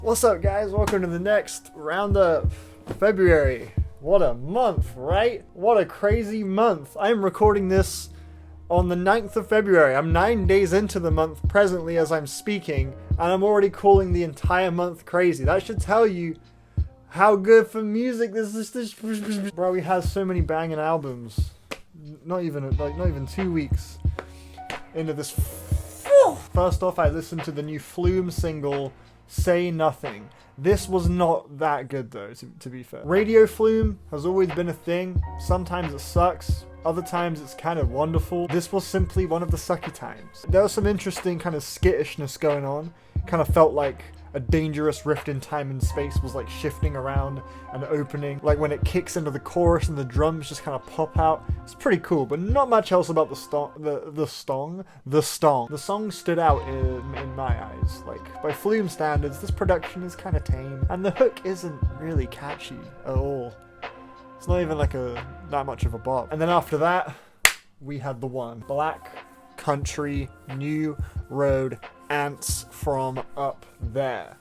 What's up, guys? Welcome to the next roundup. February. What a month, right? What a crazy month. I'm recording this on the 9th of February. I'm 9 days into the month presently as I'm speaking, and I'm already calling the entire month crazy. That should tell you how good for music this is. Bro, we have so many banging albums. Not even 2 weeks into this. First off, I listened to the new Flume single, Say Nothing. This was not that good though, to be fair. Radio Flume has always been a thing. Sometimes it sucks, other times it's kind of wonderful. This was simply one of the sucky times. There was some interesting kind of skittishness going on. Kind of felt like a dangerous rift in time and space was like shifting around and opening. Like when it kicks into the chorus and the drums just kind of pop out. It's pretty cool, but not much else about the song. The song stood out in my eyes. Like by Flume standards, this production is kind of tame, and the hook isn't really catchy at all. It's not even like that much of a bop. And then after that, we had the one. Black Country New Road Ants from Up There.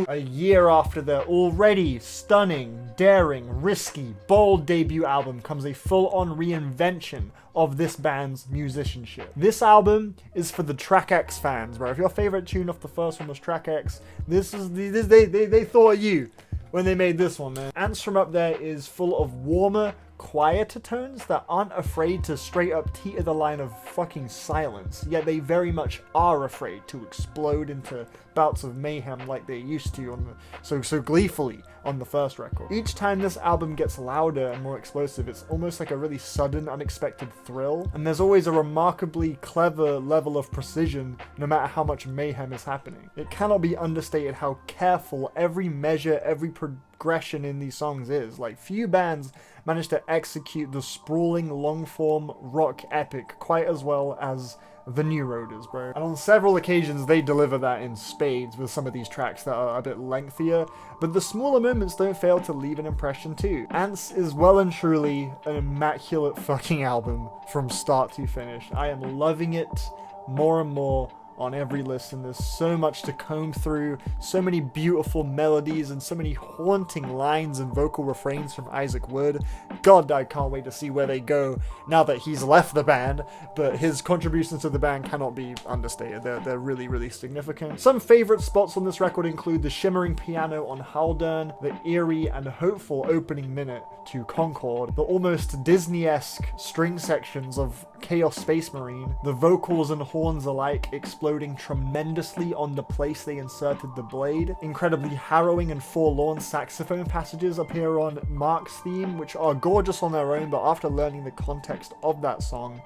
A year after their already stunning, daring, risky, bold debut album comes a full-on reinvention of this band's musicianship. This album is for the Track X fans, bro. If your favorite tune off the first one was Track X, they thought of you when they made this one, man. Ants from Up There is full of warmer, quieter tones that aren't afraid to straight up teeter the line of fucking silence, yet they very much are afraid to explode into bouts of mayhem like they used to so gleefully on the first record. Each time this album gets louder and more explosive, it's almost like a really sudden, unexpected thrill, and there's always a remarkably clever level of precision no matter how much mayhem is happening. It cannot be understated how careful every measure, every progression in these songs is. Like, few bands managed to execute the sprawling, long-form rock epic quite as well as the New Roaders, bro. And on several occasions, they deliver that in spades with some of these tracks that are a bit lengthier, but the smaller moments don't fail to leave an impression too. Ants is well and truly an immaculate fucking album from start to finish. I am loving it more and more on every listen. There's so much to comb through, so many beautiful melodies and so many haunting lines and vocal refrains from Isaac Wood. God, I can't wait to see where they go now that he's left the band, but his contributions to the band cannot be understated. They're really, really significant. Some favorite spots on this record include the shimmering piano on Haldern, the eerie and hopeful opening minute to Concord, the almost Disney-esque string sections of Chaos Space Marine, the vocals and horns alike exploding tremendously on the place they inserted the blade. Incredibly harrowing and forlorn saxophone passages appear on Mark's theme, which are gorgeous on their own, but after learning the context of that song,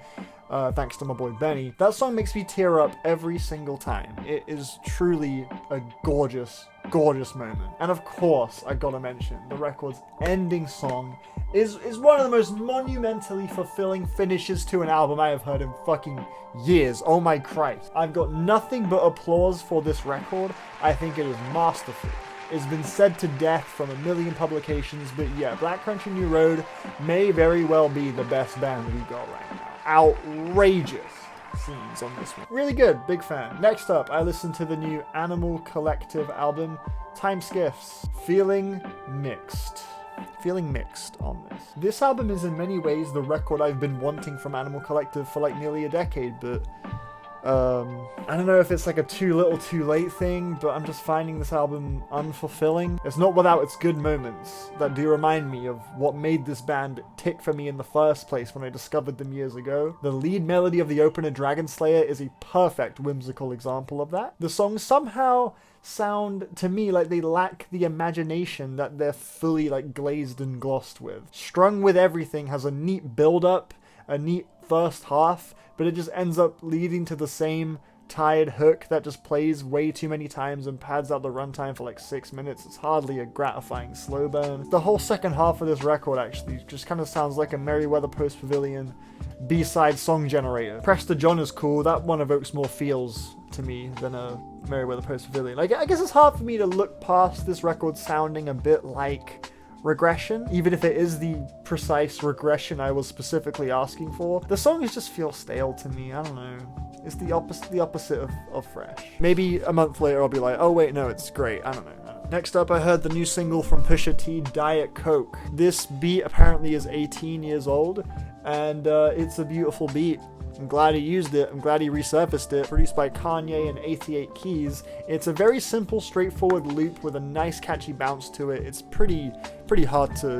thanks to my boy Benny, that song makes me tear up every single time. It is truly a gorgeous, gorgeous moment. And of course, I gotta mention, the record's ending song is one of the most monumentally fulfilling finishes to an album I have heard in fucking years. Oh my Christ. I've got nothing but applause for this record. I think it is masterful. It's been said to death from a million publications, but yeah, Black Country New Road may very well be the best band we got right now. Outrageous scenes on this one. Really good, big fan. Next up, I listened to the new Animal Collective album, Time Skiffs. Feeling mixed on this. This album is in many ways the record I've been wanting from Animal Collective for like nearly a decade, but I don't know if it's like a too little too late thing, but I'm just finding this album unfulfilling. It's not without its good moments that do remind me of what made this band tick for me in the first place when I discovered them years ago. The lead melody of the opener, Dragon Slayer, is a perfect whimsical example of that. The songs somehow sound to me like they lack the imagination that they're fully like glazed and glossed with. Strung with Everything has a neat build-up, a neat first half, but it just ends up leading to the same tired hook that just plays way too many times and pads out the runtime for like 6 minutes. It's hardly a gratifying slow burn. The whole second half of this record actually just kind of sounds like a Merriweather Post Pavilion B-side song generator. Presta John is cool. That one evokes more feels to me than a Merriweather Post Pavilion. Like, I guess it's hard for me to look past this record sounding a bit like regression, even if it is the precise regression I was specifically asking for. The songs just feel stale to me. I don't know. It's the opposite of fresh. Maybe a month later I'll be like, oh wait, no, it's great. I don't know. Next up, I heard the new single from Pusha T, Diet Coke. This beat apparently is 18 years old, and it's a beautiful beat. I'm glad he used it. I'm glad he resurfaced it. Produced by Kanye and 88 Keys. It's a very simple, straightforward loop with a nice, catchy bounce to it. It's pretty hard to,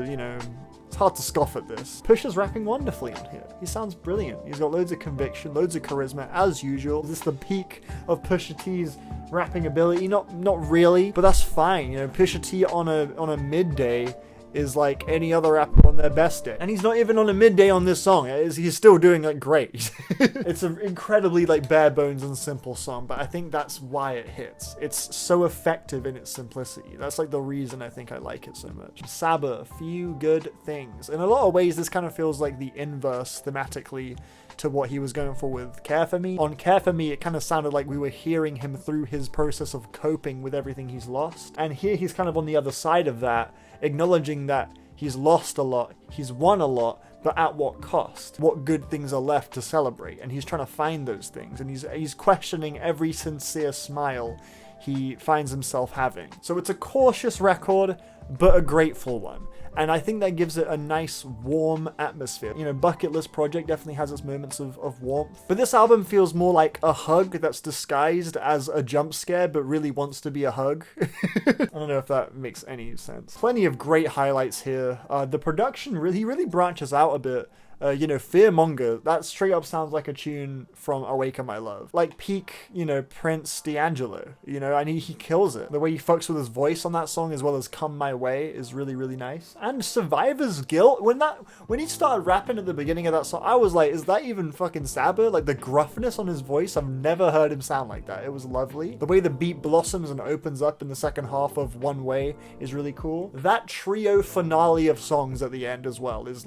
it's hard to scoff at this. Pusha's rapping wonderfully on here. He sounds brilliant. He's got loads of conviction, loads of charisma, as usual. Is this the peak of Pusha T's rapping ability? Not really, but that's fine. Pusha T on a midday is like any other rapper on their best day. And he's not even on a midday on this song. He's still doing great. It's an incredibly bare bones and simple song, but I think that's why it hits. It's so effective in its simplicity. That's the reason I think I like it so much. Saba, Few Good Things. In a lot of ways, this kind of feels like the inverse thematically to what he was going for with Care For Me. On Care For Me, it kind of sounded like we were hearing him through his process of coping with everything he's lost. And here he's kind of on the other side of that, acknowledging that he's lost a lot, he's won a lot, but at what cost? What good things are left to celebrate? And he's trying to find those things, and he's questioning every sincere smile he finds himself having. So it's a cautious record, but a grateful one. And I think that gives it a nice, warm atmosphere. Bucket List Project definitely has its moments of warmth. But this album feels more like a hug that's disguised as a jump scare, but really wants to be a hug. I don't know if that makes any sense. Plenty of great highlights here. The production really branches out a bit. Fearmonger, that straight up sounds like a tune from Awaken My Love. Like peak, Prince D'Angelo, and he kills it. The way he fucks with his voice on that song as well as Come My Way is really nice. And Survivor's Guilt, when he started rapping at the beginning of that song, I was like, is that even fucking Saba? The gruffness on his voice, I've never heard him sound like that. It was lovely. The way the beat blossoms and opens up in the second half of One Way is really cool. That trio finale of songs at the end as well is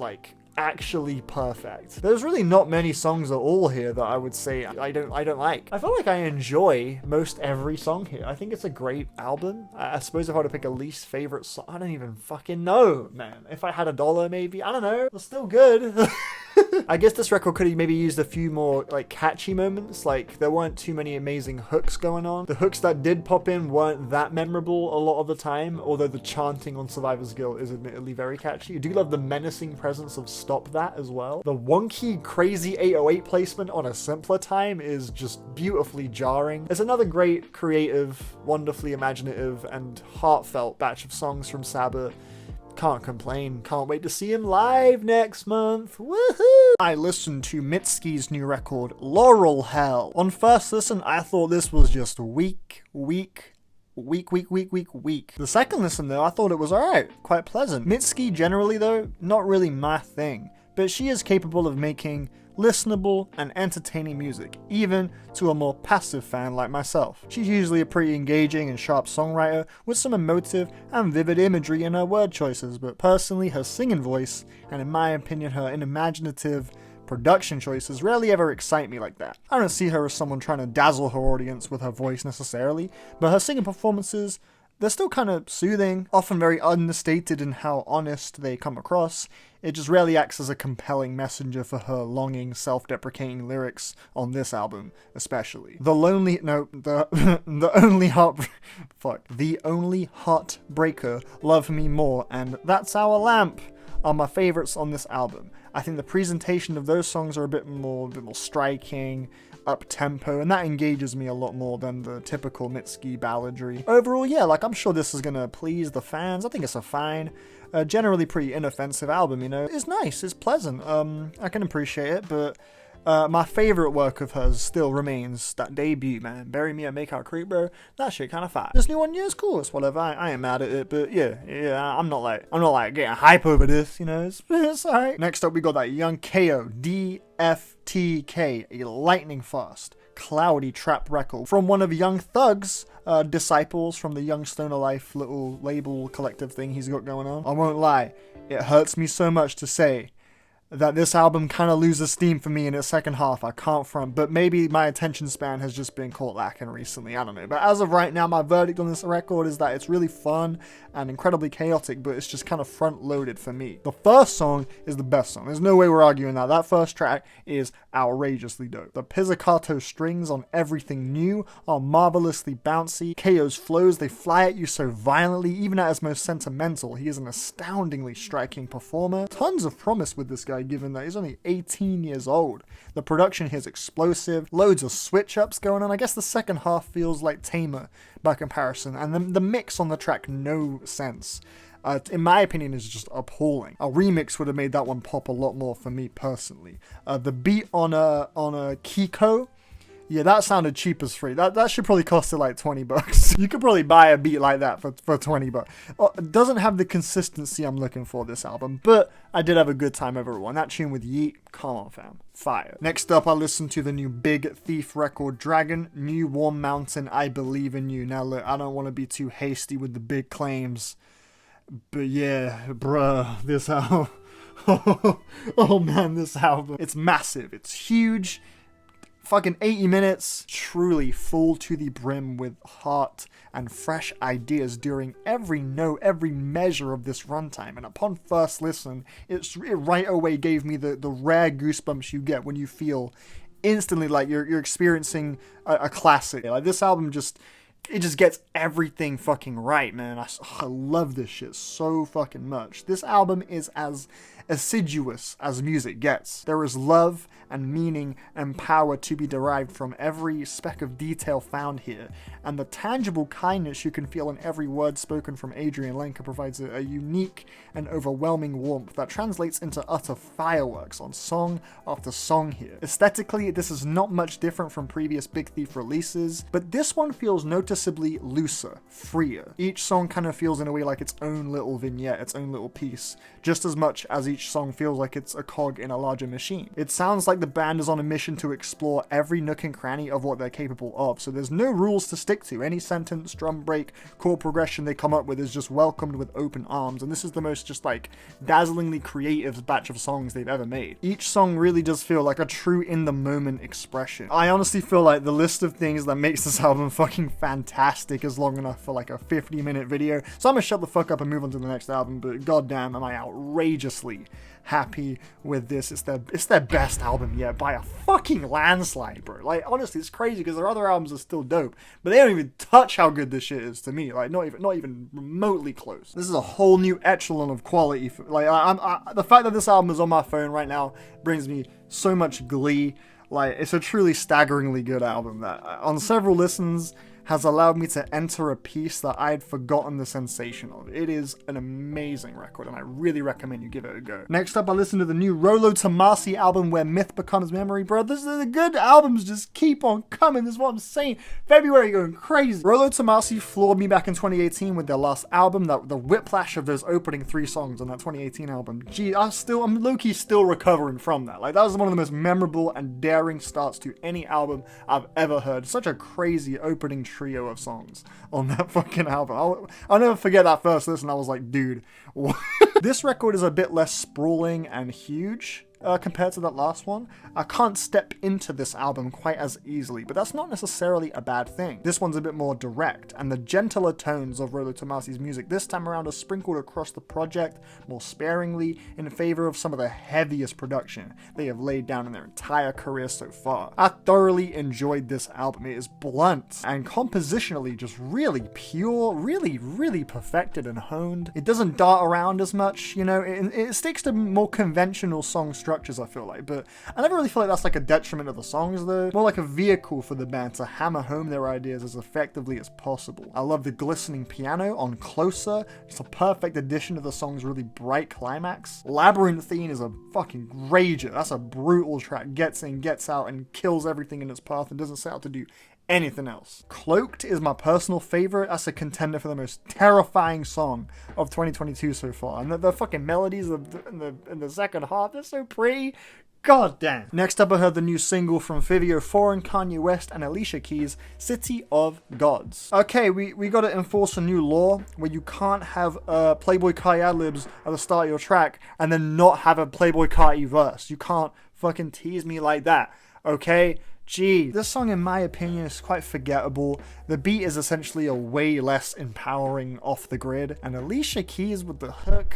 actually perfect. There's really not many songs at all here that I would say I don't like. I feel like I enjoy most every song here. I think it's a great album. I suppose if I were to pick a least favorite song, I don't even fucking know, man. If I had $1, maybe, I don't know. It's still good. I guess this record could have maybe used a few more catchy moments. There weren't too many amazing hooks going on. The hooks that did pop in weren't that memorable a lot of the time, although the chanting on Survivor's Guilt is admittedly very catchy. I do love the menacing presence of Stop That as well. The wonky, crazy 808 placement on A Simpler Time is just beautifully jarring. It's another great, creative, wonderfully imaginative, and heartfelt batch of songs from Saba. Can't complain. Can't wait to see him live next month. Woohoo! I listened to Mitski's new record, Laurel Hell. On first listen, I thought this was just weak. The second listen though, I thought it was alright. Quite pleasant. Mitski generally though, not really my thing. But she is capable of making listenable and entertaining music, even to a more passive fan like myself. She's usually a pretty engaging and sharp songwriter with some emotive and vivid imagery in her word choices, but personally her singing voice, and in my opinion her unimaginative production choices, rarely ever excite me like that. I don't see her as someone trying to dazzle her audience with her voice necessarily, but her singing performances, they're still kind of soothing, often very understated in how honest they come across. It just rarely acts as a compelling messenger for her longing, self-deprecating lyrics on this album, especially. The only heartbreaker, Love Me More, and That's Our Lamp are my favorites on this album. I think the presentation of those songs are a bit more striking, up-tempo, and that engages me a lot more than the typical Mitski balladry. Overall, yeah, I'm sure this is gonna please the fans. I think it's a fine, generally pretty inoffensive album, It's nice, it's pleasant, I can appreciate it, but my favorite work of hers still remains that debut, man. Bury Me and Make Our Creep, bro. That shit kind of fire. This new one, yeah, it's cool. It's whatever. I ain't mad at it, but yeah. I'm not getting hype over this. It's alright. Next up, we got that young KO DFTK, a lightning fast, cloudy trap record from one of Young Thug's disciples from the Young Stoner Life little label collective thing he's got going on. I won't lie, it hurts me so much to say that this album kind of loses steam for me in its second half. I can't front, but maybe my attention span has just been caught lacking recently. I don't know. But as of right now, my verdict on this record is that it's really fun and incredibly chaotic, but it's just kind of front loaded for me. The first song is the best song. There's no way we're arguing that. That first track is outrageously dope. The pizzicato strings on Everything New are marvelously bouncy. KO's flows, they fly at you so violently. Even at his most sentimental, he is an astoundingly striking performer. Tons of promise with this guy, given that he's only 18 years old. The production here is explosive, loads of switch ups going on. I guess the second half feels like tamer by comparison, and the mix on the track, no sense. In my opinion, is just appalling. A remix would have made that one pop a lot more for me personally. The beat on a Kiko, yeah, that sounded cheap as free. That should probably cost it like $20. You could probably buy a beat like that for $20. It doesn't have the consistency I'm looking for this album, but I did have a good time overall. And that tune with Yeat, come on fam, fire. Next up, I listened to the new Big Thief record, Dragon, New Warm Mountain, I Believe in You. Now look, I don't want to be too hasty with the big claims, but yeah, bruh, this album, oh man, this album, it's massive, it's huge. Fucking 80 minutes, truly full to the brim with heart and fresh ideas during every note, every measure of this runtime. And upon first listen, it right away gave me the rare goosebumps you get when you feel instantly like you're experiencing a classic. Like this album it just gets everything fucking right, man. I love this shit so fucking much. This album is as assiduous as music gets. There is love and meaning and power to be derived from every speck of detail found here, and the tangible kindness you can feel in every word spoken from Adrian Lenker provides a unique and overwhelming warmth that translates into utter fireworks on song after song here. Aesthetically, this is not much different from previous Big Thief releases, but this one feels noticeably looser, freer. Each song kind of feels in a way like its own little vignette, its own little piece, just as much as each song feels like it's a cog in a larger machine. It sounds like the band is on a mission to explore every nook and cranny of what they're capable of, so there's no rules to stick to. Any sentence, drum break, chord progression they come up with is just welcomed with open arms, and this is the most just like dazzlingly creative batch of songs they've ever made. Each song really does feel like a true in-the-moment expression. I honestly feel like the list of things that makes this album fucking fantastic is long enough for like a 50-minute video, so I'm gonna shut the fuck up and move on to the next album, but goddamn am I outrageously happy with this. It's their best album yet by a fucking landslide, bro. Like honestly, it's crazy because their other albums are still dope, but they don't even touch how good this shit is to me. Like not even remotely close. This is a whole new echelon of quality. Like the fact that this album is on my phone right now brings me so much glee. Like it's a truly staggeringly good album that on several listens has allowed me to enter a piece that I had forgotten the sensation of. It is an amazing record, and I really recommend you give it a go. Next up, I listened to the new Rolo Tomassi album, Where Myth Becomes Memory. Bro, the good albums just keep on coming. This is what I'm saying. February going crazy. Rolo Tomassi floored me back in 2018 with their last album, the whiplash of those opening 3 songs on that 2018 album. Gee, I'm low-key still recovering from that. Like, that was one of the most memorable and daring starts to any album I've ever heard. Such a crazy opening trio of songs on that fucking album. I'll never forget that first listen. I was like, dude, what? This record is a bit less sprawling and huge compared to that last one. I can't step into this album quite as easily, but that's not necessarily a bad thing. This one's a bit more direct, and the gentler tones of Rolo Tomassi's music this time around are sprinkled across the project more sparingly in favor of some of the heaviest production they have laid down in their entire career so far. I thoroughly enjoyed this album. It is blunt and compositionally just really pure, really perfected and honed. It doesn't dart around as much, you know, it sticks to more conventional song structures, I feel like, but I never really feel like that's like a detriment of the songs though. More like a vehicle for the band to hammer home their ideas as effectively as possible. I love the glistening piano on Closer. It's a perfect addition to the song's really bright climax. Labyrinthine is a fucking rager. That's a brutal track. Gets in, gets out, and kills everything in its path and doesn't set out to do anything else. Cloaked is my personal favorite. That's a contender for the most terrifying song of 2022 so far. And the fucking melodies in the second half, they're so pretty. God damn. Next up, I heard the new single from Fivio Foreign, Kanye West, and Alicia Keys, City of Gods. Okay, we gotta enforce a new law where you can't have Playboy Carti ad-libs at the start of your track and then not have a Playboy Carti verse. You can't fucking tease me like that, okay? Gee, this song, in my opinion, is quite forgettable. The beat is essentially a way less empowering off the grid, and Alicia Keys with the hook,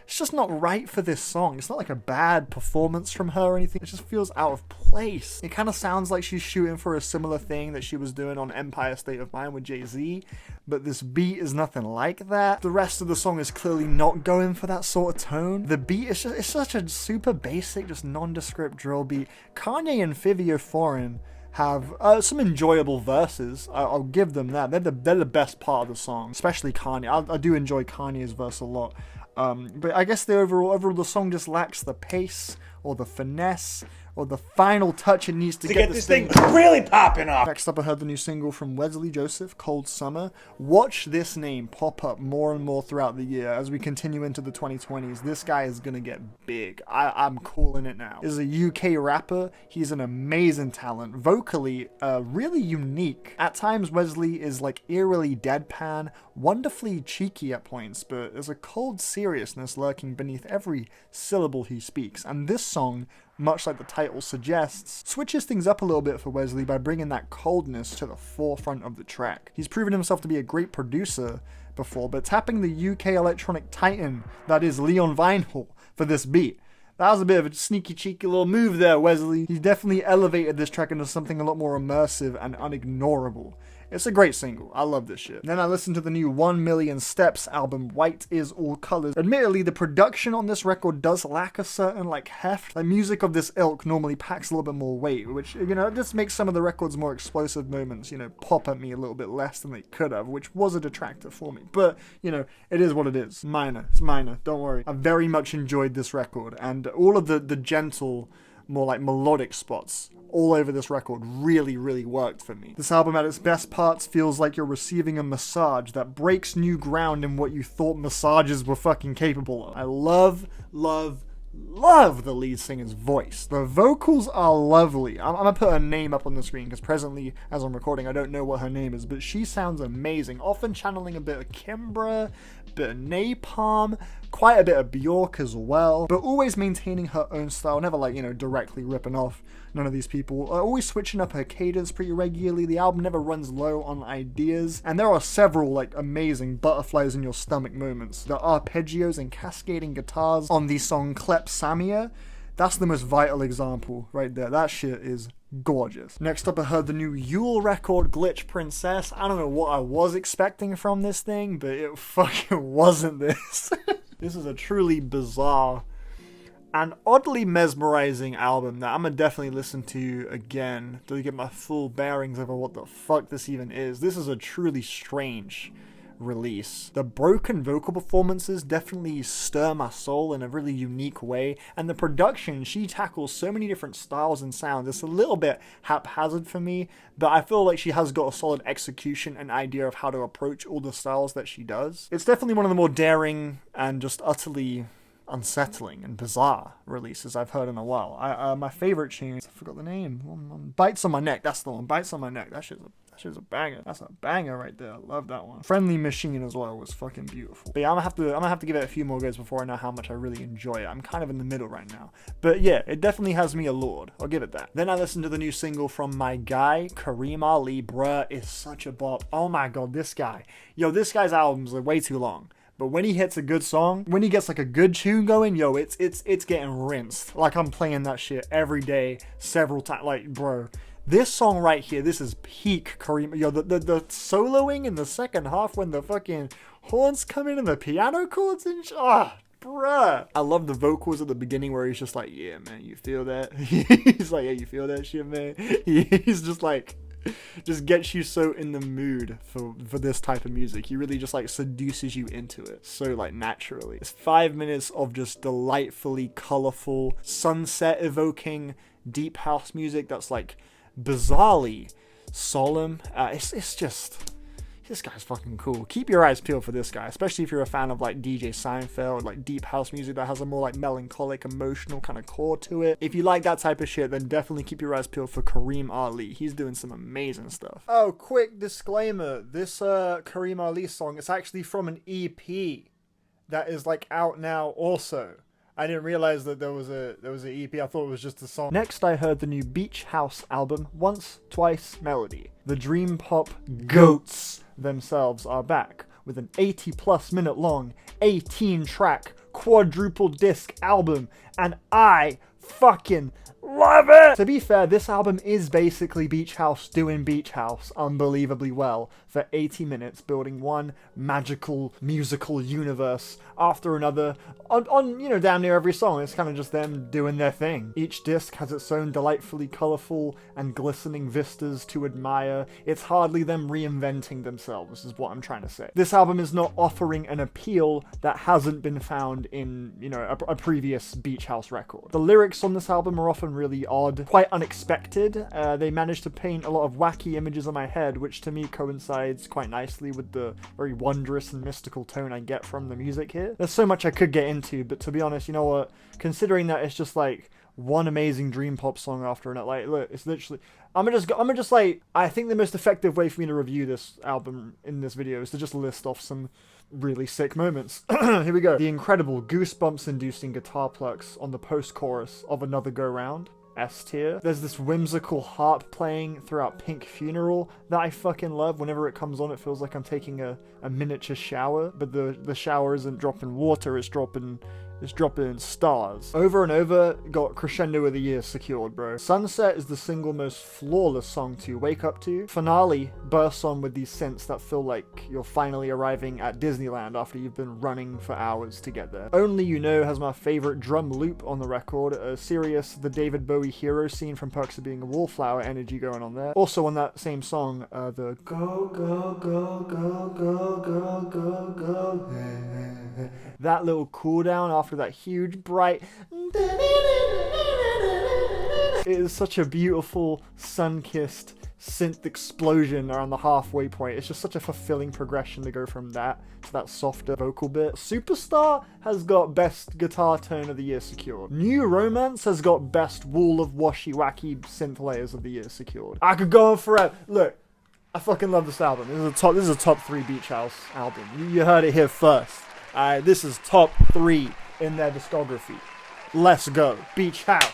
it's just not right for this song. It's not like a bad performance from her or anything. It just feels out of place. It kind of sounds like she's shooting for a similar thing that she was doing on Empire State of Mind with Jay-Z, but this beat is nothing like that. The rest of the song is clearly not going for that sort of tone. The beat is just, it's such a super basic, just nondescript drill beat. Kanye and Fivio Foreign have some enjoyable verses. I'll give them that. They're the best part of the song, especially Kanye. I do enjoy Kanye's verse a lot. But I guess the overall the song just lacks the pace or the finesse or the final touch it needs to get this thing really popping off. Next up, I heard the new single from Wesley Joseph, Cold Summer. Watch this name pop up more and more throughout the year as we continue into the 2020s. This guy is gonna get big. I'm calling it now. He's a UK rapper. He's an amazing talent. Vocally, really unique. At times, Wesley is like eerily deadpan, wonderfully cheeky at points, but there's a cold seriousness lurking beneath every syllable he speaks. And this song, much like the title suggests, switches things up a little bit for Wesley by bringing that coldness to the forefront of the track. He's proven himself to be a great producer before, but tapping the UK electronic titan that is Leon Vinehall for this beat, that was a bit of a sneaky cheeky little move there, Wesley. He definitely elevated this track into something a lot more immersive and unignorable. It's a great single. I love this shit. Then I listened to the new 1 Million Steps album, White is All Colors. Admittedly, the production on this record does lack a certain, like, heft. Like, music of this ilk normally packs a little bit more weight, which, you know, it just makes some of the record's more explosive moments, you know, pop at me a little bit less than they could have, which was a detractor for me. But, you know, it is what it is. Minor. It's minor. Don't worry. I very much enjoyed this record, and all of the gentle, more like melodic spots all over this record really worked for me. This album at its best parts feels like you're receiving a massage that breaks new ground in what you thought massages were fucking capable of. I love the lead singer's voice. The vocals are lovely. I'm gonna put her name up on the screen because presently, as I'm recording, I don't know what her name is, but she sounds amazing. Often channeling a bit of Kimbra, a bit of Napalm, quite a bit of Bjork as well, but always maintaining her own style, never like, you know, directly ripping off none of these people. Always switching up her cadence pretty regularly. The album never runs low on ideas, and there are several like amazing butterflies in your stomach moments. The arpeggios and cascading guitars on the song Klep Samia, that's the most vital example right there. That shit is gorgeous. Next up, I heard the new Yule record, Glitch Princess. I don't know what I was expecting from this thing, but it fucking wasn't this. This is a truly bizarre and oddly mesmerizing album that I'm gonna definitely listen to again to get my full bearings over what the fuck this even is. This is a truly strange release. The broken vocal performances definitely stir my soul in a really unique way, and the production, she tackles so many different styles and sounds. It's a little bit haphazard for me, but I feel like she has got a solid execution and idea of how to approach all the styles that she does. It's definitely one of the more daring and just utterly unsettling and bizarre releases I've heard in a while. My favorite tune, I forgot the name, Bites on My Neck. That's the one. Bites on My Neck. That shit's a banger. That's a banger right there. I love that one. Friendly Machine as well was fucking beautiful. But yeah, I'm gonna have to give it a few more goes before I know how much I really enjoy it. I'm kind of in the middle right now, but yeah, it definitely has me allured. I'll give it that. Then I listened to the new single from my guy Kareem Ali. Bruh is such a bop. Oh my god, this guy. Yo, this guy's albums are way too long. But when he hits a good song, when he gets like a good tune going, yo, it's getting rinsed. Like I'm playing that shit every day, several times. Like, bro, this song right here, this is peak Kareem. Yo, the soloing in the second half when the fucking horns come in and the piano chords and bruh. I love the vocals at the beginning where he's just like, yeah, man, you feel that? He's like, yeah, you feel that shit, man? He's just like, just gets you so in the mood for this type of music. He really just like seduces you into it so like naturally. It's 5 minutes of just delightfully colorful, sunset evoking deep house music that's like bizarrely solemn. It's just, this guy's fucking cool. Keep your eyes peeled for this guy, especially if you're a fan of like DJ Seinfeld, like deep house music that has a more like melancholic, emotional kind of core to it. If you like that type of shit, then definitely keep your eyes peeled for Kareem Ali. He's doing some amazing stuff. Oh, quick disclaimer. This Kareem Ali song is actually from an EP that is like out now also. I didn't realize that there was an EP. I thought it was just a song. Next, I heard the new Beach House album, Once, Twice, Melody. The dream pop goats themselves are back with an 80+ minute long, 18 track, quadruple disc album, and I fucking love it! To be fair, this album is basically Beach House doing Beach House unbelievably well for 80 minutes, building one magical musical universe after another on you know, damn near every song. It's kind of just them doing their thing. Each disc has its own delightfully colourful and glistening vistas to admire. It's hardly them reinventing themselves, is what I'm trying to say. This album is not offering an appeal that hasn't been found in, you know, a previous Beach House record. The lyrics on this album are often really odd, quite unexpected. They managed to paint a lot of wacky images in my head, which to me coincides quite nicely with the very wondrous and mystical tone I get from the music here. There's so much I could get into, but to be honest, you know what? Considering that it's just like one amazing dream pop song after another, like, look, it's literally, I'm gonna just like, I think the most effective way for me to review this album in this video is to just list off some really sick moments. Here we go. The incredible goosebumps-inducing guitar plucks on the post-chorus of Another Go Round. S tier. There's this whimsical harp playing throughout Pink Funeral that I fucking love. Whenever it comes on, it feels like I'm taking a miniature shower, but the shower isn't dropping water, it's dropping stars. Over and Over got Crescendo of the Year secured, bro. Sunset is the single most flawless song to wake up to. Finale bursts on with these synths that feel like you're finally arriving at Disneyland after you've been running for hours to get there. Only You Know has my favorite drum loop on the record. Sirius, the David Bowie hero scene from Perks of Being a Wallflower energy going on there. Also on that same song, the go, go, go, go, go, go, go, go, that little cool down after that huge bright it is such a beautiful sun-kissed synth explosion around the halfway point. It's just such a fulfilling progression to go from that to that softer vocal bit. Superstar has got best guitar tone of the year secured. New Romance has got best wall of washy wacky synth layers of the year secured. I could go on forever. Look, I fucking love this album. This is a top 3 Beach House album. You heard it here first. This is top 3 in their discography. Let's go. Beach House.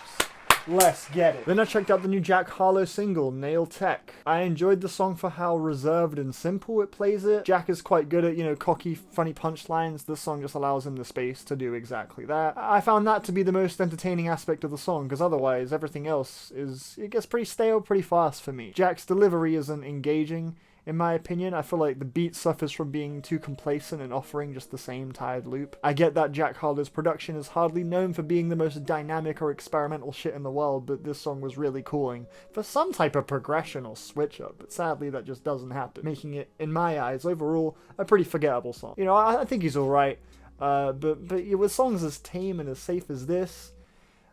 Let's get it. Then I checked out the new Jack Harlow single, Nail Tech. I enjoyed the song for how reserved and simple it plays it. Jack is quite good at, you know, cocky, funny punchlines. This song just allows him the space to do exactly that. I found that to be the most entertaining aspect of the song, because otherwise everything else it gets pretty stale pretty fast for me. Jack's delivery isn't engaging. In my opinion, I feel like the beat suffers from being too complacent and offering just the same tired loop. I get that Jack Harlow's production is hardly known for being the most dynamic or experimental shit in the world, but this song was really calling for some type of progression or switch up, but sadly that just doesn't happen, making it, in my eyes, overall, a pretty forgettable song. You know, I think he's alright, but with songs as tame and as safe as this,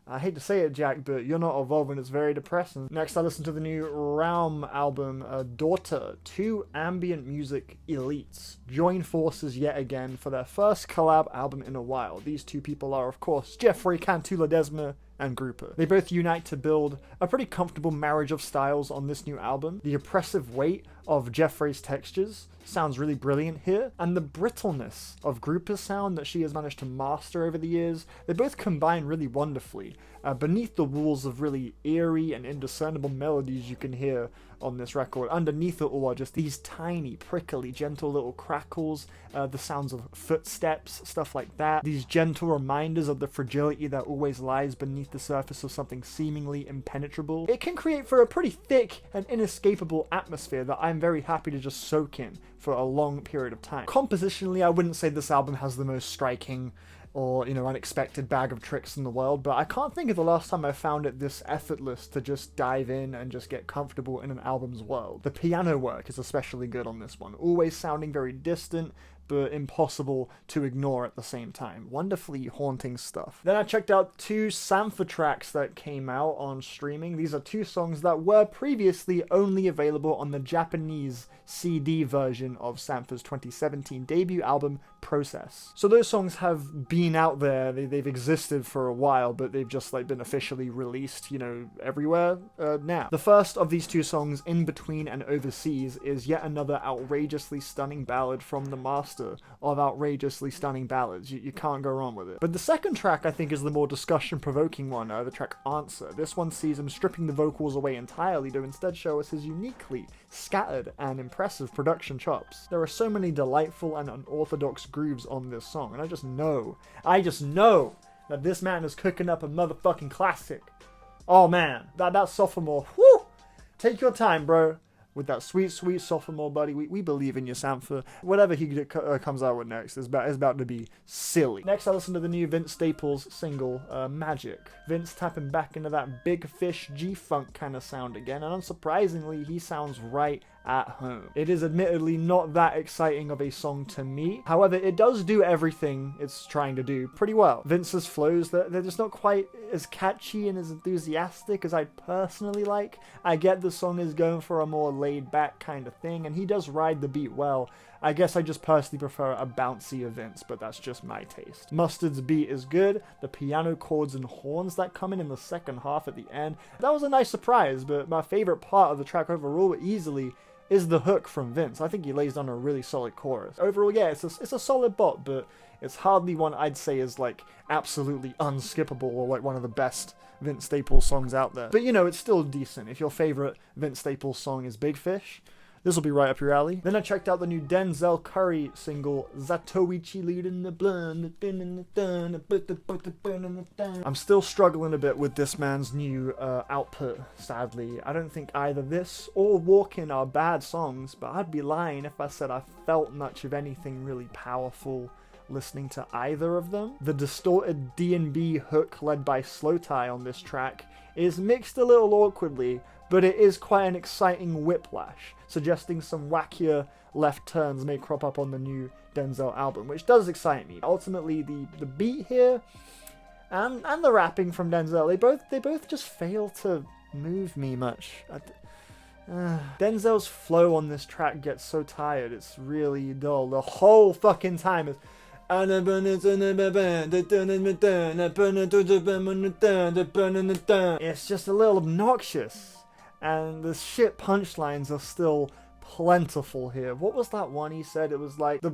I hate to say it, Jack, but you're not evolving. It's very depressing. Next, I listened to the new Realm album, Daughter. 2 ambient music elites join forces yet again for their first collab album in a while. These 2 people are, of course, Jeffrey Cantu-Ledesma and Grouper. They both unite to build a pretty comfortable marriage of styles on this new album. The oppressive weight of Jeffrey's textures sounds really brilliant here, and the brittleness of Grouper's sound that she has managed to master over the years, they both combine really wonderfully. Beneath the walls of really eerie and indiscernible melodies you can hear on this record, underneath it all are just these tiny, prickly, gentle little crackles, the sounds of footsteps, stuff like that. These gentle reminders of the fragility that always lies beneath the surface of something seemingly impenetrable. It can create for a pretty thick and inescapable atmosphere that I'm very happy to just soak in for a long period of time. Compositionally, I wouldn't say this album has the most striking or, you know, unexpected bag of tricks in the world, but I can't think of the last time I found it this effortless to just dive in and just get comfortable in an album's world. The piano work is especially good on this one, always sounding very distant, but impossible to ignore at the same time. Wonderfully haunting stuff. Then I checked out 2 Sampha tracks that came out on streaming. These are 2 songs that were previously only available on the Japanese CD version of Sampha's 2017 debut album, Process. So those songs have been out there, they've existed for a while, but they've just like been officially released, you know, everywhere now. The first of these 2 songs, In Between and Overseas, is yet another outrageously stunning ballad from the master of outrageously stunning ballads. You can't go wrong with it. But the second track I think is the more discussion-provoking one, the track Answer. This one sees him stripping the vocals away entirely to instead show us his uniquely scattered and impressive production chops. There are so many delightful and unorthodox grooves on this song, and I just know that this man is cooking up a motherfucking classic. Oh man, that sophomore, whoo! Take your time, bro. With that sweet, sweet sophomore, buddy. We believe in you, Sampha. Whatever he comes out with next is about to be silly. Next, I listened to the new Vince Staples single, Magic. Vince tapping back into that big fish G-funk kind of sound again, and unsurprisingly, he sounds right at home. It is admittedly not that exciting of a song to me. However, it does do everything it's trying to do pretty well. Vince's flows, they're just not quite as catchy and as enthusiastic as I'd personally like. I get the song is going for a more laid back kind of thing, and he does ride the beat well. I guess I just personally prefer a bouncier Vince, but that's just my taste. Mustard's beat is good. The piano chords and horns that come in the second half at the end, that was a nice surprise, but my favorite part of the track overall easily is the hook from Vince. I think he lays down a really solid chorus. Overall, yeah, it's a solid bop, but it's hardly one I'd say is like absolutely unskippable or like one of the best Vince Staples songs out there. But you know, it's still decent. If your favorite Vince Staples song is Big Fish, this will be right up your alley. Then I checked out the new Denzel Curry single, Zatoichi leading the blonde. I'm still struggling a bit with this man's new output, sadly. I don't think either this or Walkin' are bad songs, but I'd be lying if I said I felt much of anything really powerful listening to either of them. The distorted D&B hook led by Slow Tie on this track is mixed a little awkwardly, but it is quite an exciting whiplash, suggesting some wackier left turns may crop up on the new Denzel album, which does excite me. Ultimately, the beat here and the rapping from Denzel, they both just fail to move me much. Denzel's flow on this track gets so tired, it's really dull. The whole fucking time is it's just a little obnoxious. And the shit punchlines are still plentiful here. What was that one he said? It was like the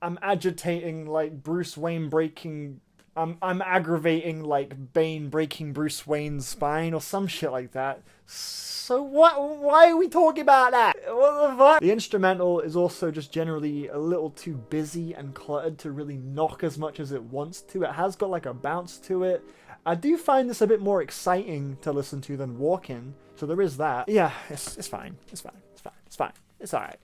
I'm agitating like Bruce Wayne breaking. I'm aggravating like Bane breaking Bruce Wayne's spine or some shit like that. So what? Why are we talking about that? What the fuck? The instrumental is also just generally a little too busy and cluttered to really knock as much as it wants to. It has got like a bounce to it. I do find this a bit more exciting to listen to than Walkin', so there is that. Yeah, it's fine. It's alright.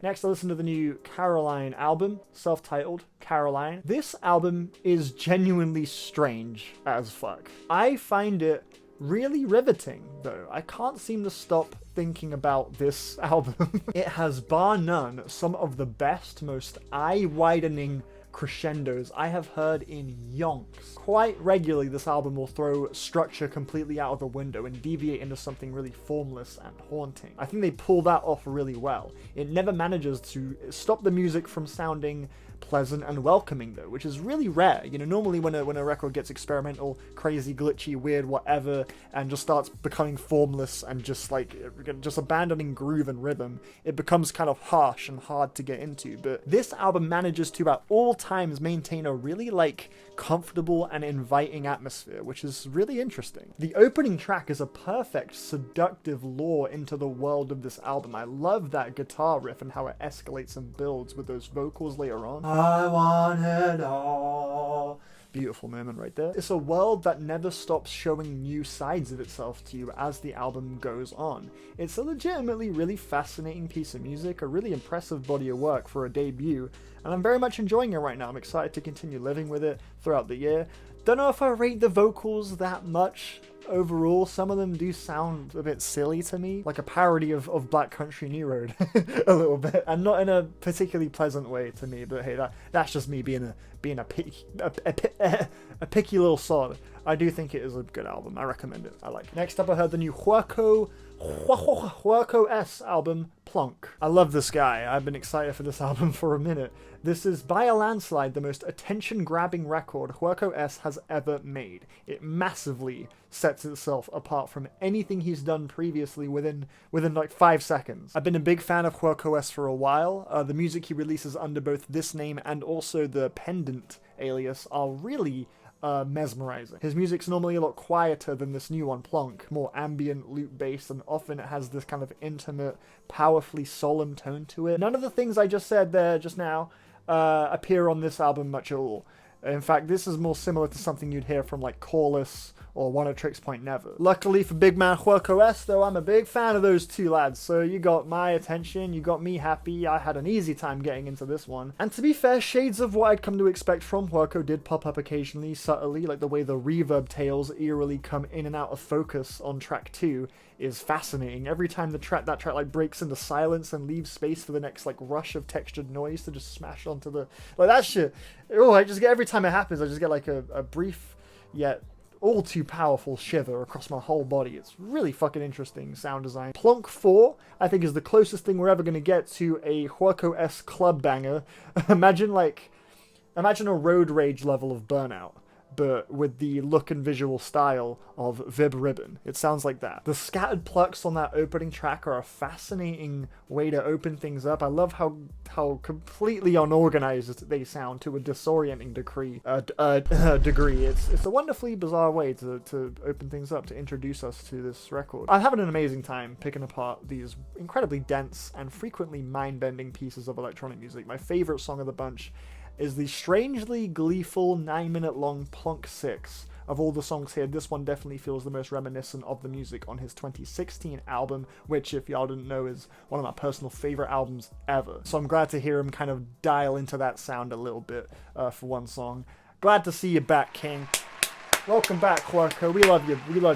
Next, I listened to the new Caroline album, self-titled Caroline. This album is genuinely strange as fuck. I find it really riveting, though. I can't seem to stop thinking about this album. It has, bar none, some of the best, most eye-widening crescendos I have heard in yonks. Quite regularly, this album will throw structure completely out of the window and deviate into something really formless and haunting. I think they pull that off really well. It never manages to stop the music from sounding pleasant and welcoming, though, which is really rare. You know, normally when a record gets experimental, crazy, glitchy, weird, whatever, and just starts becoming formless and just abandoning groove and rhythm, it becomes kind of harsh and hard to get into. But this album manages to at all times maintain a really like comfortable and inviting atmosphere, which is really interesting. The opening track is a perfect seductive lure into the world of this album. I love that guitar riff and how it escalates and builds with those vocals later on. I want it all. Beautiful moment right there. It's a world that never stops showing new sides of itself to you as the album goes on. It's a legitimately really fascinating piece of music, a really impressive body of work for a debut, and I'm very much enjoying it right now. I'm excited to continue living with it throughout the year. Don't know if I rate the vocals that much overall. Some of them do sound a bit silly to me, like a parody of Black Country New Road a little bit, and not in a particularly pleasant way to me. But hey, that's just me being a picky little sod. I do think it is a good album. I recommend it. I like it. Next up, I heard the new Huaco S album, Plunk. I love this guy. I've been excited for this album for a minute. This is by a landslide the most attention-grabbing record Huaco S has ever made. It massively sets itself apart from anything he's done previously within like 5 seconds. I've been a big fan of Huaco S for a while. The music he releases under both this name and also the Pendant alias are really mesmerizing. His music's normally a lot quieter than this new one, Plunk, more ambient, loop-based, and often it has this kind of intimate, powerfully solemn tone to it. None of the things I just said there just now appear on this album much at all. In fact, this is more similar to something you'd hear from like Corliss or One of Tricks Point Never. Luckily for big man Huaco S, though, I'm a big fan of those two lads, so you got my attention, you got me happy. I had an easy time getting into this one. And to be fair, shades of what I'd come to expect from Huaco did pop up occasionally, subtly, like the way the reverb tails eerily come in and out of focus on track 2 is fascinating. Every time that track like breaks into silence and leaves space for the next like rush of textured noise to just smash onto the, like that shit. Oh, I just get, every time it happens, I just get like a brief yet all too powerful shiver across my whole body. It's really fucking interesting sound design. Plunk 4, I think, is the closest thing we're ever going to get to a Huaco-esque club banger. Imagine a road rage level of Burnout, but with the look and visual style of Vib Ribbon. It sounds like that. The scattered plucks on that opening track are a fascinating way to open things up. I love how completely unorganized they sound to a disorienting degree. It's a wonderfully bizarre way to open things up, to introduce us to this record. I'm having an amazing time picking apart these incredibly dense and frequently mind-bending pieces of electronic music. My favorite song of the bunch is the strangely gleeful 9-minute long Plunk 6. Of all the songs here, this one definitely feels the most reminiscent of the music on his 2016 album, which, if y'all didn't know, is one of my personal favorite albums ever. So I'm glad to hear him kind of dial into that sound a little bit for one song. Glad to see you back, King. Welcome back, Huaco. We love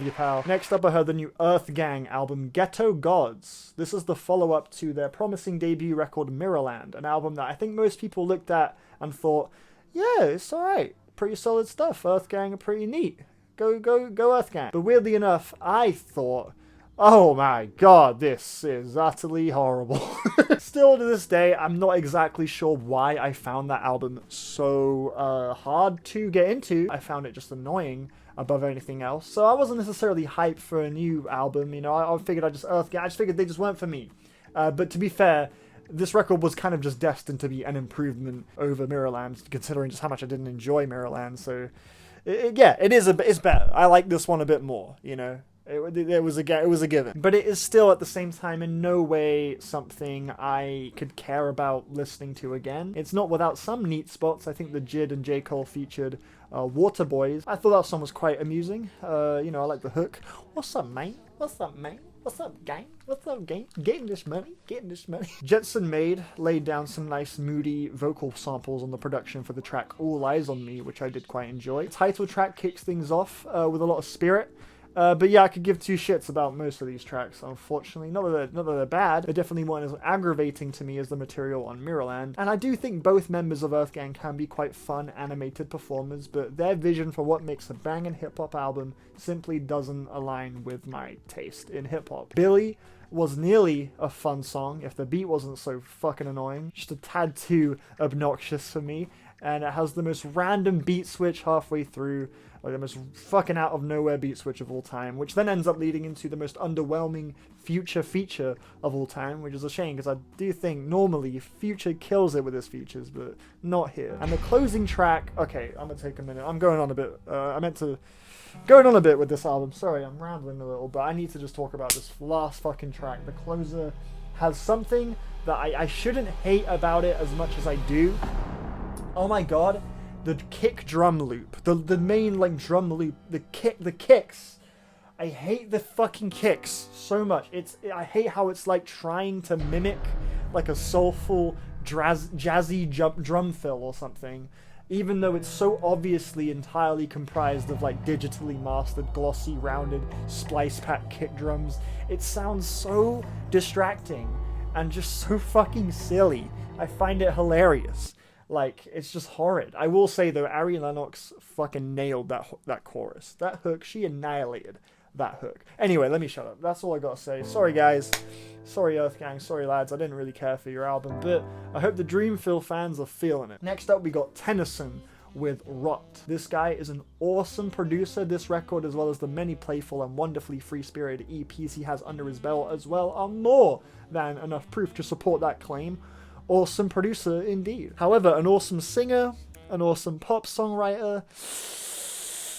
you, pal. Next up, I heard the new EarthGang album, Ghetto Gods. This is the follow-up to their promising debut record, Mirrorland, an album that I think most people looked at and thought, yeah, it's alright. Pretty solid stuff. EarthGang are pretty neat. Go EarthGang. But weirdly enough, I thought, oh my god, this is utterly horrible. Still to this day, I'm not exactly sure why I found that album so hard to get into. I found it just annoying above anything else. So I wasn't necessarily hyped for a new album, you know. I figured I just figured they just weren't for me. But to be fair, this record was kind of just destined to be an improvement over Mirrorland, considering just how much I didn't enjoy Mirrorland. So, it's better. I like this one a bit more, you know. It was a given. But it is still, at the same time, in no way something I could care about listening to again. It's not without some neat spots. I think the Jid and J. Cole featured Water Boys. I thought that song was quite amusing. I like the hook. What's up, mate? What's up, mate? What's up, gang? What's up, gang? Getting this money. Jetson Maid laid down some nice moody vocal samples on the production for the track All Eyes on Me, which I did quite enjoy. The title track kicks things off with a lot of spirit. But yeah, I could give two shits about most of these tracks, unfortunately. Not that they're bad, they definitely weren't as aggravating to me as the material on Mirrorland. And I do think both members of EarthGang can be quite fun, animated performers, but their vision for what makes a banging hip-hop album simply doesn't align with my taste in hip-hop. Billy was nearly a fun song if the beat wasn't so fucking annoying. Just a tad too obnoxious for me. And it has the most random beat switch halfway through, like the most fucking out of nowhere beat switch of all time, which then ends up leading into the most underwhelming Future feature of all time, which is a shame because I do think normally Future kills it with his features, but not here. And the closing track, okay, I'm gonna take a minute. I'm going on a bit. Going on a bit with this album. Sorry, I'm rambling a little, but I need to just talk about this last fucking track. The closer has something that I shouldn't hate about it as much as I do. Oh my god, the kick drum loop, the main like drum loop, the kicks. I hate the fucking kicks so much. I hate how it's like trying to mimic like a soulful jazzy drum fill or something. Even though it's so obviously entirely comprised of like digitally mastered, glossy, rounded, splice pack kick drums, it sounds so distracting and just so fucking silly. I find it hilarious. Like, it's just horrid. I will say though, Ari Lennox fucking nailed that chorus. That hook, she annihilated that hook. Anyway, let me shut up. That's all I gotta say. Sorry guys. Sorry EarthGang. Sorry lads. I didn't really care for your album, but I hope the Dreamfill fans are feeling it. Next up we got Tennyson with Rot. This guy is an awesome producer. This record, as well as the many playful and wonderfully free-spirited EPs he has under his belt as well, are more than enough proof to support that claim. Awesome producer indeed. However, an awesome singer, an awesome pop songwriter.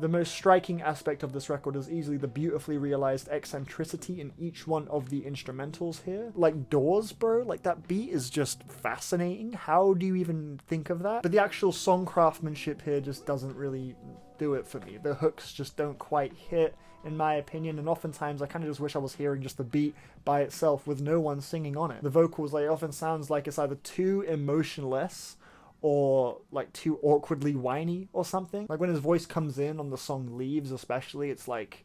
The most striking aspect of this record is easily the beautifully realized eccentricity in each one of the instrumentals here. Like Doors, bro, like that beat is just fascinating. How do you even think of that? But the actual song craftsmanship here just doesn't really do it for me. The hooks just don't quite hit, in my opinion, and oftentimes I kind of just wish I was hearing just the beat by itself with no one singing on it. The vocals, like, often sounds like it's either too emotionless or like too awkwardly whiny or something. Like when his voice comes in on the song Leaves especially, it's like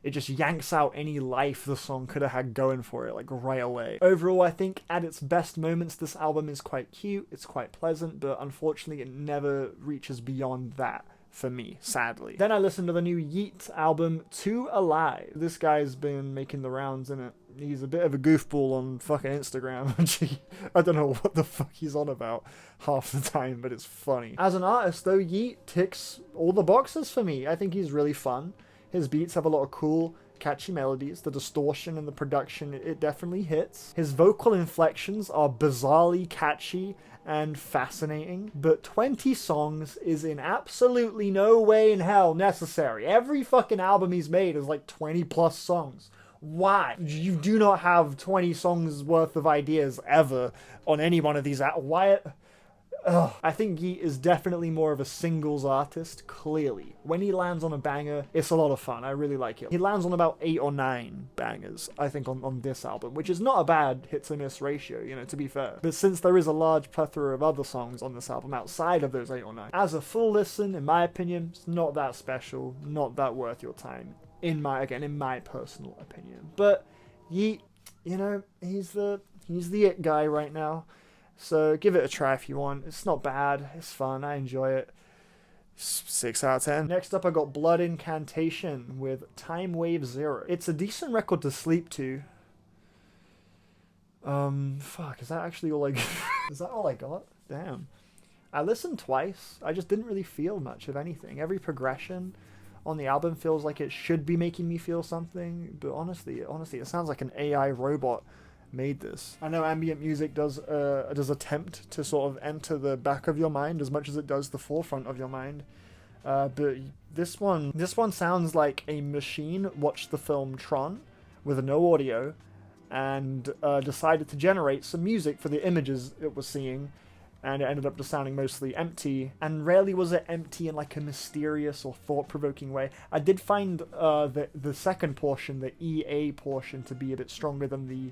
it just yanks out any life the song could have had going for it, like right away. Overall, I think at its best moments this album is quite cute, it's quite pleasant, but unfortunately it never reaches beyond that for me, sadly. Then I listened to the new Yeat album, Too Alive. This guy's been making the rounds in it. He's a bit of a goofball on fucking Instagram. I don't know what the fuck he's on about half the time, but it's funny. As an artist though, Yeat ticks all the boxes for me. I think he's really fun. His beats have a lot of cool, catchy melodies. The distortion and the production, it definitely hits. His vocal inflections are bizarrely catchy and fascinating, but 20 songs is in absolutely no way in hell necessary. Every fucking album he's made is like 20 plus songs. Why? You do not have 20 songs worth of ideas ever on any one of these. Why? Ugh. I think Yeat is definitely more of a singles artist, clearly. When he lands on a banger, it's a lot of fun. I really like it. He lands on about 8 or 9 bangers, I think, on this album, which is not a bad hit-to-miss ratio, you know, to be fair. But since there is a large plethora of other songs on this album outside of those 8 or 9, as a full listen, in my opinion, it's not that special, not that worth your time. In my personal opinion. But Yeat, you know, he's the it guy right now. So give it a try if you want. It's not bad. It's fun. I enjoy it. 6 out of 10. Next up, I got Blood Incantation with Time Wave Zero. It's a decent record to sleep to. Fuck, is that actually all I got? Is that all I got? Damn. I listened twice. I just didn't really feel much of anything. Every progression on the album feels like it should be making me feel something, but honestly, it sounds like an AI robot made this. I know ambient music does attempt to sort of enter the back of your mind as much as it does the forefront of your mind, but this one sounds like a machine watched the film Tron with no audio and decided to generate some music for the images it was seeing, and it ended up just sounding mostly empty, and rarely was it empty in like a mysterious or thought-provoking way. I did find the second portion, the EA portion, to be a bit stronger than the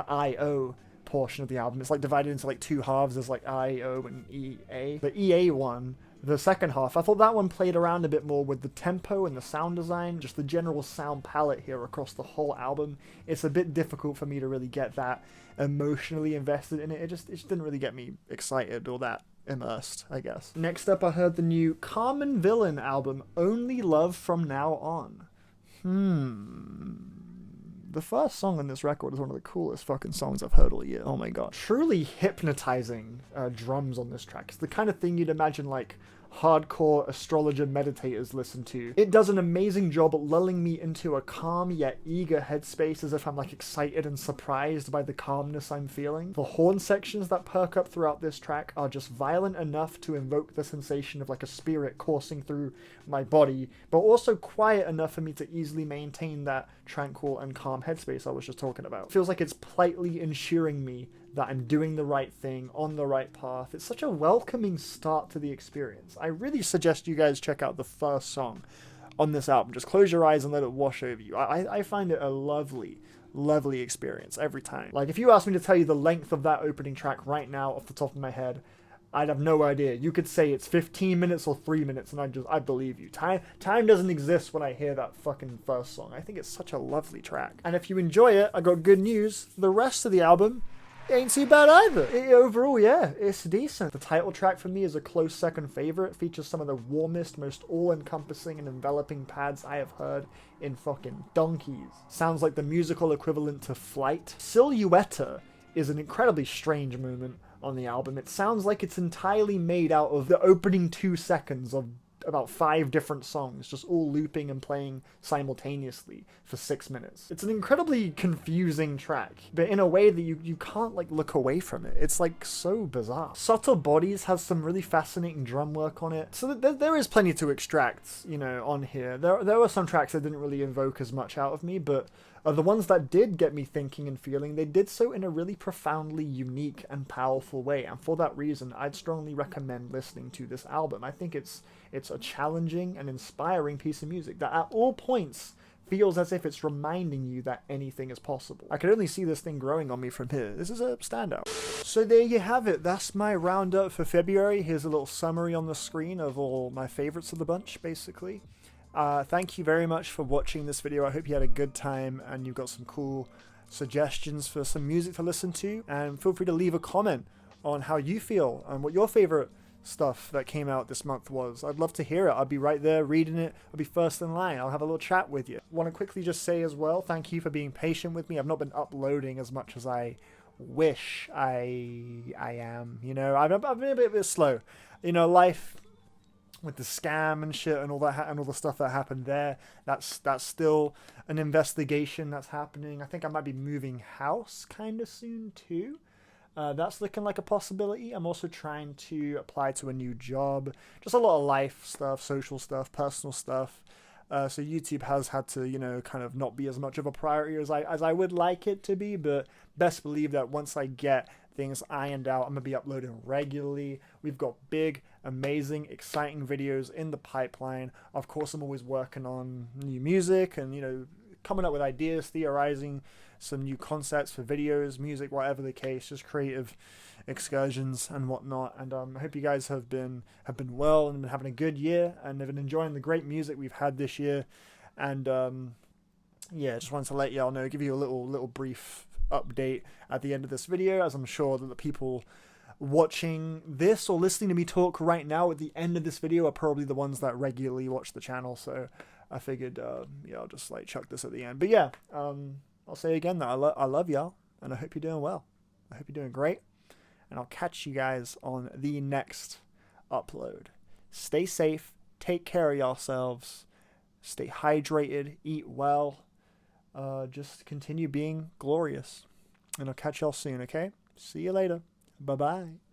IO portion of the album. It's like divided into like 2 halves. There's like IO and EA. The EA one, the second half, I thought that one played around a bit more with the tempo and the sound design, just the general sound palette here across the whole album. It's a bit difficult for me to really get that emotionally invested in it. It just didn't really get me excited or that immersed, I guess. Next up, I heard the new Carmen Villain album, Only Love From Now On. The first song on this record is one of the coolest fucking songs I've heard all year. Oh my god. Truly hypnotizing drums on this track. It's the kind of thing you'd imagine like hardcore astrologer meditators listen to. It does an amazing job at lulling me into a calm yet eager headspace, as if I'm like excited and surprised by the calmness I'm feeling. The horn sections that perk up throughout this track are just violent enough to invoke the sensation of like a spirit coursing through my body, but also quiet enough for me to easily maintain that tranquil and calm headspace I was just talking about. It feels like it's politely ensuring me that I'm doing the right thing, on the right path. It's such a welcoming start to the experience. I really suggest you guys check out the first song on this album. Just close your eyes and let it wash over you. I find it a lovely, lovely experience every time. Like, if you asked me to tell you the length of that opening track right now off the top of my head, I'd have no idea. You could say it's 15 minutes or 3 minutes, and I believe you. Time doesn't exist when I hear that fucking first song. I think it's such a lovely track. And if you enjoy it, I got good news. The rest of the album ain't too bad either. Overall, yeah, it's decent. The title track for me is a close second favorite. It features some of the warmest, most all-encompassing and enveloping pads I have heard in fucking donkeys. Sounds like the musical equivalent to Flight. Silhouetta is an incredibly strange moment on the album. It sounds like it's entirely made out of the opening 2 seconds of about 5 different songs, just all looping and playing simultaneously for 6 minutes. It's an incredibly confusing track, but in a way that you can't like look away from it. It's like so bizarre. Subtle Bodies has some really fascinating drum work on it, so there is plenty to extract, you know, on here. There were some tracks that didn't really invoke as much out of me, but the ones that did get me thinking and feeling, they did so in a really profoundly unique and powerful way. And for that reason, I'd strongly recommend listening to this album. I think it's a challenging and inspiring piece of music that at all points feels as if it's reminding you that anything is possible. I could only see this thing growing on me from here. This is a standout. So there you have it. That's my roundup for February. Here's a little summary on the screen of all my favorites of the bunch, basically. Thank you very much for watching this video. I hope you had a good time and you've got some cool suggestions for some music to listen to. And feel free to leave a comment on how you feel and what your favorite stuff that came out this month was. I'd love to hear it. I'll be right there reading it. I'll be first in line. I'll have a little chat with you. Want to quickly just say as well, thank you for being patient with me. I've not been uploading as much as I wish I am. You know, I've been a bit slow. You know, life with the scam and shit and all that and all the stuff that happened there, that's still an investigation that's happening. I think I might be moving house kind of soon too. That's looking like a possibility. I'm also trying to apply to a new job. Just a lot of life stuff, social stuff, personal stuff. So YouTube has had to, you know, kind of not be as much of a priority as I would like it to be. But best believe that once I get things ironed out, I'm going to be uploading regularly. We've got big, amazing, exciting videos in the pipeline. Of course, I'm always working on new music and, you know, coming up with ideas, theorizing some new concepts for videos, music, whatever the case, just creative excursions and whatnot. And I hope you guys have been well and been having a good year and have been enjoying the great music we've had this year. And yeah, just wanted to let y'all know, give you a little brief update at the end of this video, as I'm sure that the people watching this or listening to me talk right now at the end of this video are probably the ones that regularly watch the channel. So I figured, yeah, I'll just like chuck this at the end. But yeah, I'll say again that I love y'all, and I hope you're doing well. I hope you're doing great, and I'll catch you guys on the next upload. Stay safe, take care of yourselves, stay hydrated, eat well, just continue being glorious, and I'll catch y'all soon, okay? See you later. Bye-bye.